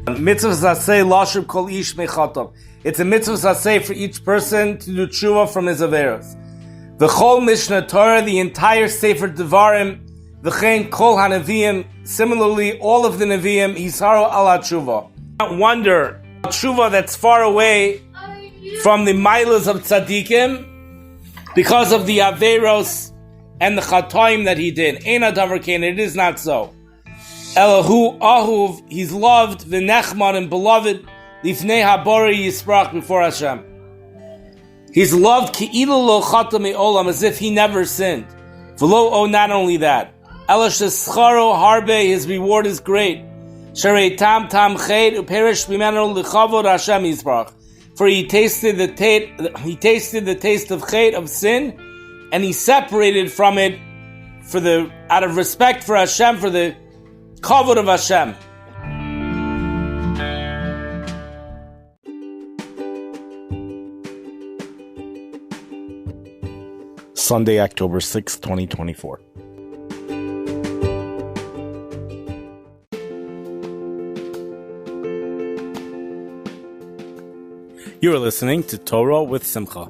Mitzvah zaseh lashub kol ish mechatom. It's a mitzvah zaseh for each person to do tshuva from his averos. The whole Mishnah Torah, the entire Sefer Devarim, v'chein kol hanavim, similarly all of the Nevi'im, hisaro ala tshuva. Don't wonder, tshuva that's far away from the milas of tzaddikim because of the averos and the chatoim that he did. Eina davar kein, it is not so. Elahu ahuv, he's loved, v'nechman, and beloved, lifnei habori yisprach, before Hashem. He's loved ki'ilu lo chata me'olam, as if he never sinned. V'lo, oh, not only that. Elash escharo harbe, his reward is great. Sharei tam chet, uperish b'menu lichavod Hashem yisprach. For he tasted the taste of chet, of sin, and he separated from it out of respect for Hashem, for the kavod of Hashem. Sunday, October 6, 2024. You are listening to Torah with Simcha.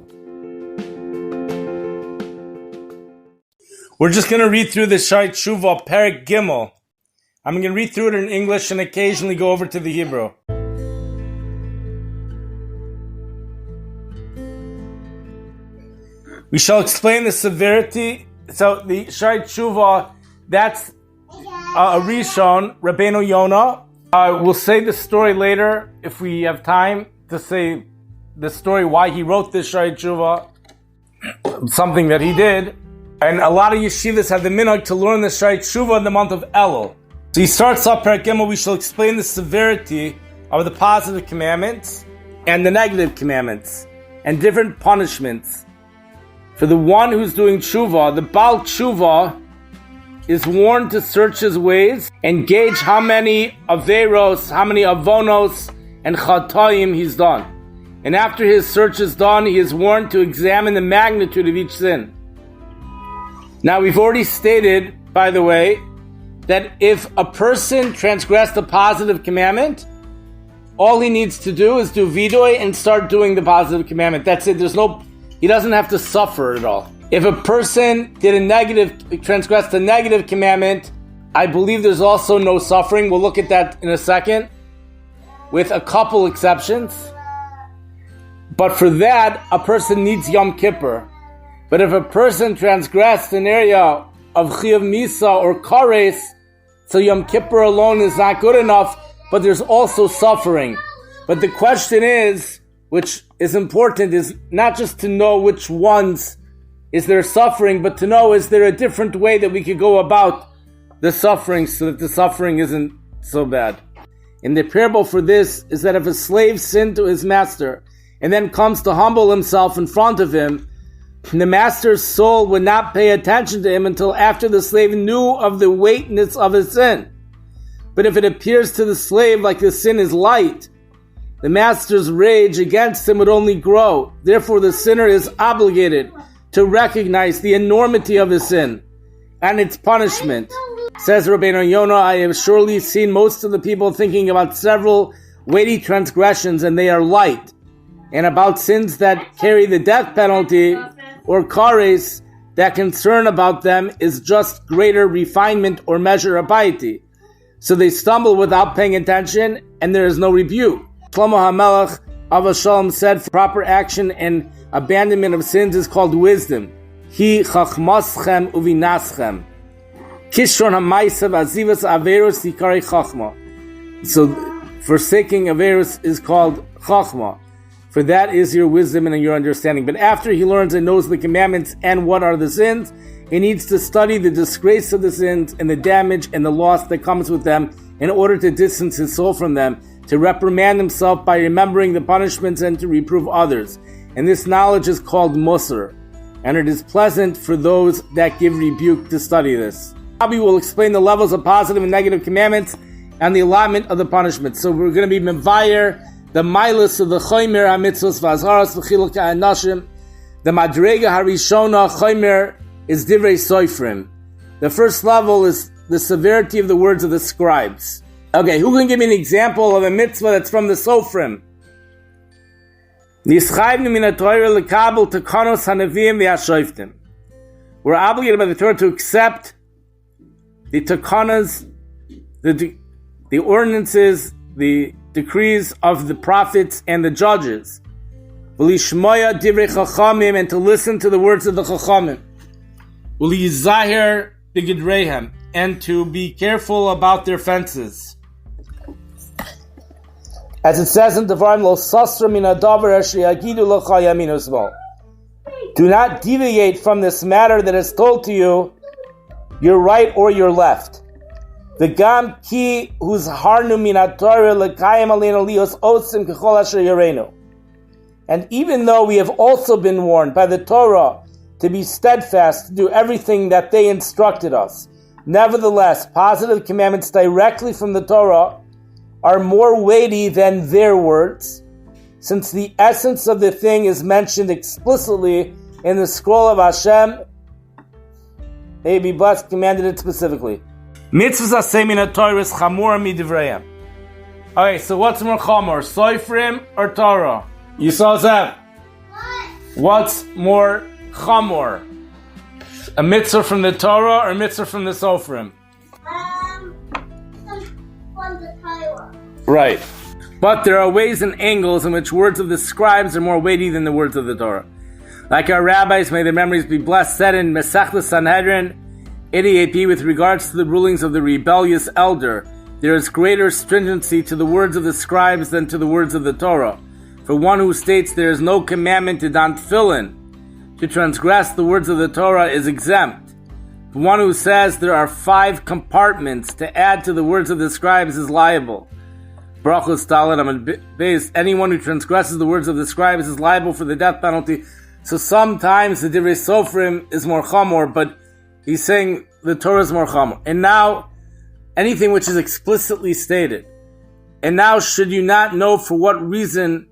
We're just going to read through the Shai Tshuva, Perek Gimel. I'm going to read through it in English and occasionally go over to the Hebrew. We shall explain the severity. So the Shai Tshuva, that's a Rishon, Rabbeinu Yonah. We'll say the story later if we have time to say the story why he wrote this Shai Tshuva, something that he did. And a lot of yeshivas have the minhag to learn the Shai Tshuva in the month of Elul. So he starts up Perek Gimel. We shall explain the severity of the positive commandments and the negative commandments and different punishments. For the one who's doing tshuva, the Baal Tshuva is warned to search his ways and gauge how many averos, how many avonos and chatoim he's done. And after his search is done, he is warned to examine the magnitude of each sin. Now, we've already stated, by the way, that if a person transgressed a positive commandment, all he needs to do is do vidoy and start doing the positive commandment. That's it. He doesn't have to suffer at all. If a person transgressed a negative commandment, I believe there's also no suffering. We'll look at that in a second, with a couple exceptions. But for that, a person needs Yom Kippur. But if a person transgressed an area of Chiyuv Misa or Kares, so Yom Kippur alone is not good enough, but there's also suffering. But the question is, which is important, is not just to know which ones is there suffering, but to know, is there a different way that we could go about the suffering so that the suffering isn't so bad. And the parable for this is that if a slave sinned to his master and then comes to humble himself in front of him, the master's soul would not pay attention to him until after the slave knew of the weightness of his sin. But if it appears to the slave like the sin is light, the master's rage against him would only grow. Therefore, the sinner is obligated to recognize the enormity of his sin and its punishment. Says Rabbeinu Yonah, I have surely seen most of the people thinking about several weighty transgressions, and they are light, and about sins that carry the death penalty or kares, that concern about them is just greater refinement or measure of piety. So they stumble without paying attention, and there is no rebuke. Shlomo HaMelech Avos Shalom said, proper action and abandonment of sins is called wisdom. Hi chachmaschem uvinaschem. Kishron ha'maisav azivas averus hikarei chachma. So forsaking averus is called chachma. For that is your wisdom and your understanding. But after he learns and knows the commandments and what are the sins, he needs to study the disgrace of the sins and the damage and the loss that comes with them in order to distance his soul from them, to reprimand himself by remembering the punishments and to reprove others. And this knowledge is called Musar. And it is pleasant for those that give rebuke to study this. Rabbi will explain the levels of positive and negative commandments and the allotment of the punishments. So we're going to be mevayer the milas of the chomer hamitzvos v'azharos v'chiluk ha'anashim. The madrega harishona chomer is divrei soifrim. The first level is the severity of the words of the scribes. Okay, who can give me an example of a mitzvah that's from the Sofrim? We're obligated by the Torah to accept the takanas, the ordinances, the decrees of the prophets and the judges. And to listen to the words of the Chachamim. And to be careful about their fences. As it says in Devarim, Lo sasra min hadavar asher yagidu lecha yamin u'shmol. Do not deviate from this matter that is told to you, your right or your left. V'gam ki whose harnu min haTorah lekayim aleinu lios osim kechol asher yareinu. And even though we have also been warned by the Torah to be steadfast, to do everything that they instructed us, nevertheless, positive commandments directly from the Torah are more weighty than their words, since the essence of the thing is mentioned explicitly in the scroll of Hashem. May be blessed, commanded it specifically. Mitzvahs asemin Torah is chamor midivreim. Okay, so what's more chamor, Sofrim or Torah? You saw that. What's more chamor? A mitzvah from the Torah or a mitzvah from the Sofrim? From the Torah. Right. But there are ways and angles in which words of the scribes are more weighty than the words of the Torah. Like our rabbis, may their memories be blessed, said in Masechta Sanhedrin 88b with regards to the rulings of the rebellious elder, there is greater stringency to the words of the scribes than to the words of the Torah. For one who states there is no commandment to don tefillin, to transgress the words of the Torah is exempt. The one who says there are 5 compartments to add to the words of the scribes is liable. Brachos Talad Amud Beis, anyone who transgresses the words of the scribes is liable for the death penalty. So sometimes the Divrei Sofrim is more chamor, but he's saying the Torah is more chamor. And now, anything which is explicitly stated. And now, should you not know for what reason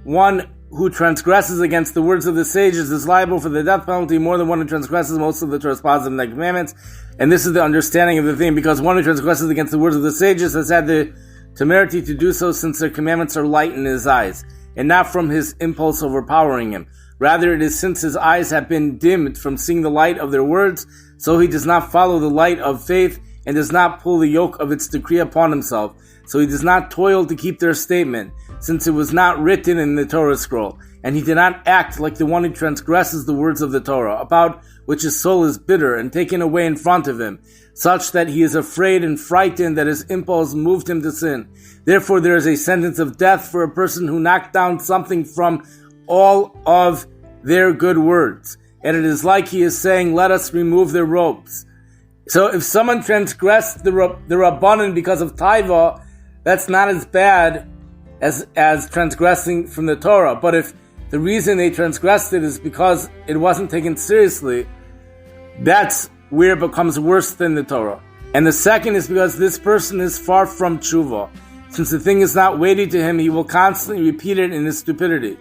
one who transgresses against the words of the sages is liable for the death penalty more than one who transgresses most of the Torah's positive and commandments? And this is the understanding of the thing, because one who transgresses against the words of the sages has had the temerity to do so since their commandments are light in his eyes, and not from his impulse overpowering him. Rather, it is since his eyes have been dimmed from seeing the light of their words, so he does not follow the light of faith, and does not pull the yoke of its decree upon himself. So he does not toil to keep their statement, since it was not written in the Torah scroll. And he did not act like the one who transgresses the words of the Torah, about which his soul is bitter and taken away in front of him, such that he is afraid and frightened that his impulse moved him to sin. Therefore there is a sentence of death for a person who knocked down something from all of their good words. And it is like he is saying, let us remove their robes. So if someone transgressed the Rabbanan because of Taiva, that's not as bad as transgressing from the Torah. But if the reason they transgressed it is because it wasn't taken seriously, that's where it becomes worse than the Torah. And the second is because this person is far from tshuva. Since the thing is not weighty to him, he will constantly repeat it in his stupidity.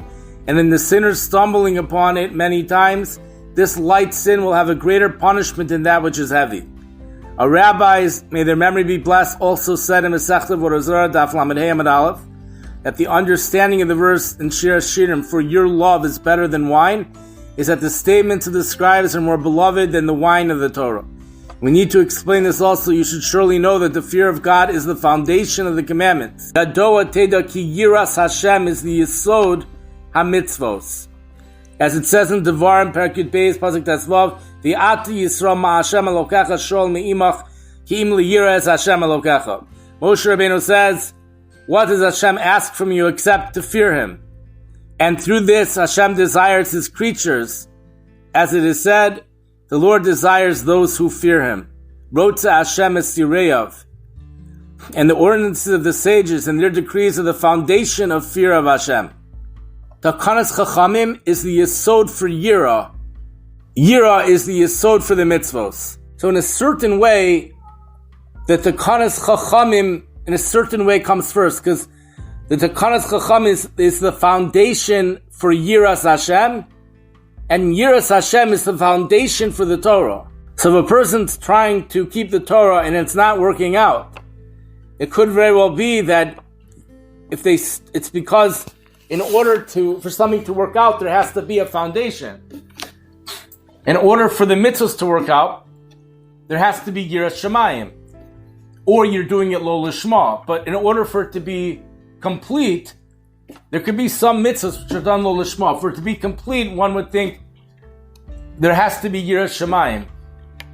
And in the sinner stumbling upon it many times, this light sin will have a greater punishment than that which is heavy. Our rabbis, may their memory be blessed, also said in Masechta Avodah Zarah, Daf Lamed Hey Amud Aleph, that the understanding of the verse in Shir Hashirim, for your love is better than wine, is that the statements of the scribes are more beloved than the wine of the Torah. We need to explain this also. You should surely know that the fear of God is the foundation of the commandments. Yadoa teda ki yiras Hashem is the yesod ha-mitzvos. As it says in Devarim, Perkut Beis, Pasuk Tesvav, V'ati Yisrael ma'Hashem Elokecha shol me'imach ki im liyiras Hashem Elokecha. Moshe Rabbeinu says, what does Hashem ask from you except to fear Him? And through this, Hashem desires His creatures. As it is said, the Lord desires those who fear Him. Rotza Hashem es yireyav. And the ordinances of the sages and their decrees are the foundation of fear of Hashem. Takanas Chachamim is the yesod for Yira. Yira is the yesod for the mitzvos. So in a certain way, the Takanas Chachamim in a certain way comes first, because the Takanas Chachamim is the foundation for Yiras Hashem, and Yiras Hashem is the foundation for the Torah. So if a person's trying to keep the Torah and it's not working out, it could very well be that it's because in order for something to work out, there has to be a foundation. In order for the mitzvahs to work out, there has to be yiras shamayim, or you're doing it lo lishma. But in order for it to be complete, there could be some mitzvahs which are done lo lishma. For it to be complete, one would think there has to be yiras shamayim.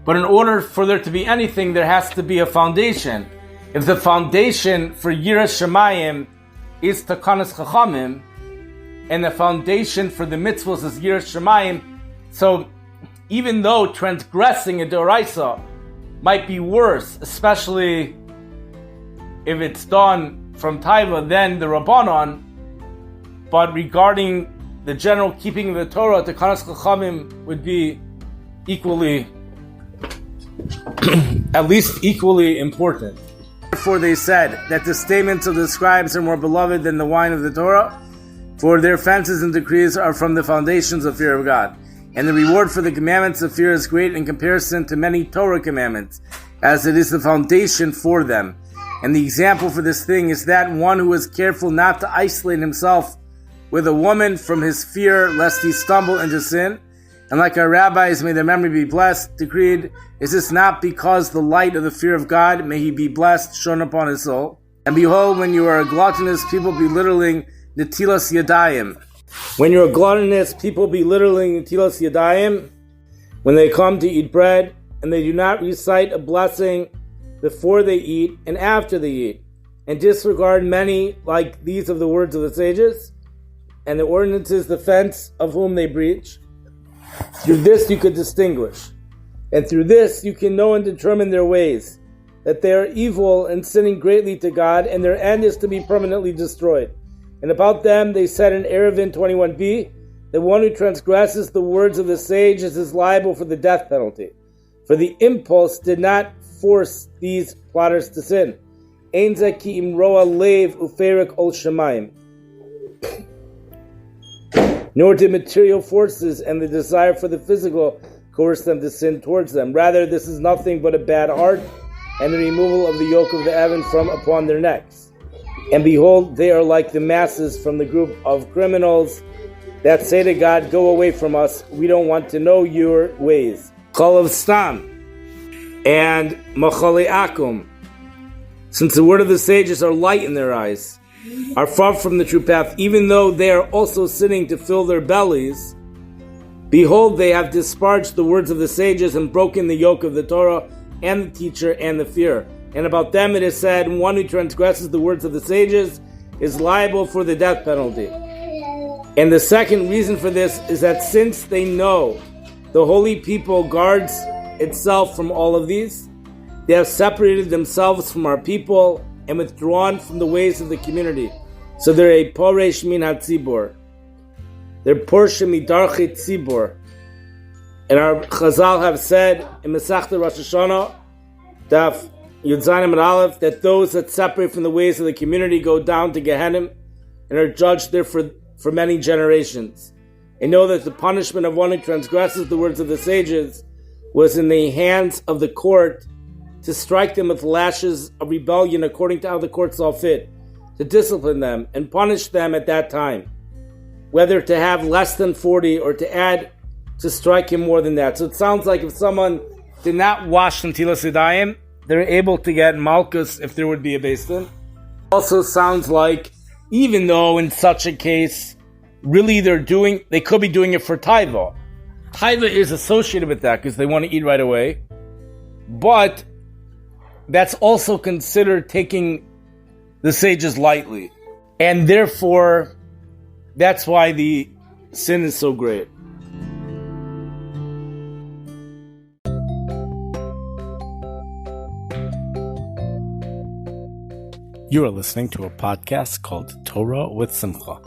But in order for there to be anything, there has to be a foundation. If the foundation for yiras shamayim is takanas chachamim, and the foundation for the mitzvahs is yiras shamayim, so even though transgressing a doraisa might be worse, especially if it's done from taiva than the rabbanon, but regarding the general keeping of the Torah, takanas chachamim would be equally, at least equally important. Therefore they said that the statements of the scribes are more beloved than the wine of the Torah, for their offenses and decrees are from the foundations of fear of God. And the reward for the commandments of fear is great in comparison to many Torah commandments, as it is the foundation for them. And the example for this thing is that one who is careful not to isolate himself with a woman from his fear lest he stumble into sin. And like our rabbis, may their memory be blessed, decreed, is this not because the light of the fear of God, may he be blessed, shone upon his soul? And behold, when you are a gluttonous people belittling netilas yadayim. When you're a gluttonous people belittling netilas yadayim, when they come to eat bread, and they do not recite a blessing before they eat and after they eat, and disregard many like these of the words of the sages, and the ordinances, the fence of whom they breach. Through this you could distinguish, and through this you can know and determine their ways, that they are evil and sinning greatly to God, and their end is to be permanently destroyed. And about them they said in Eruvin 21b, that one who transgresses the words of the sages is liable for the death penalty. For the impulse did not force these plotters to sin. Ein zeh ki imroa leiv uferik ol shamayim. Nor did material forces and the desire for the physical coerce them to sin towards them. Rather, this is nothing but a bad heart and the removal of the yoke of the heaven from upon their necks. And behold, they are like the masses from the group of criminals that say to God, go away from us, we don't want to know your ways. Chalav Stam and Machale Akum, since the word of the sages are light in their eyes, are far from the true path, even though they are also sinning to fill their bellies. Behold, they have disparaged the words of the sages and broken the yoke of the Torah and the teacher and the fear. And about them it is said, one who transgresses the words of the sages is liable for the death penalty. And the second reason for this is that since they know the holy people guards itself from all of these, they have separated themselves from our people and withdrawn from the ways of the community. So they're a poresh min hatzibur. They're portion midarchei tzibur. And our Chazal have said in Masechta Rosh Hashanah, Daf Yud Zayin Amud Aleph, that those that separate from the ways of the community go down to Gehenna and are judged there for many generations. And know that the punishment of one who transgresses the words of the sages was in the hands of the court to strike them with lashes of rebellion according to how the court saw fit, to discipline them and punish them at that time, whether to have less than 40 or to strike him more than that. So it sounds like if someone did not wash netilas yadayim, they're able to get malchus if there would be a beis din. Also sounds like even though in such a case, really they could be doing it for taiva. Taiva is associated with that because they want to eat right away, but that's also considered taking the sages lightly. And therefore, that's why the sin is so great. You are listening to a podcast called Torah with Simcha.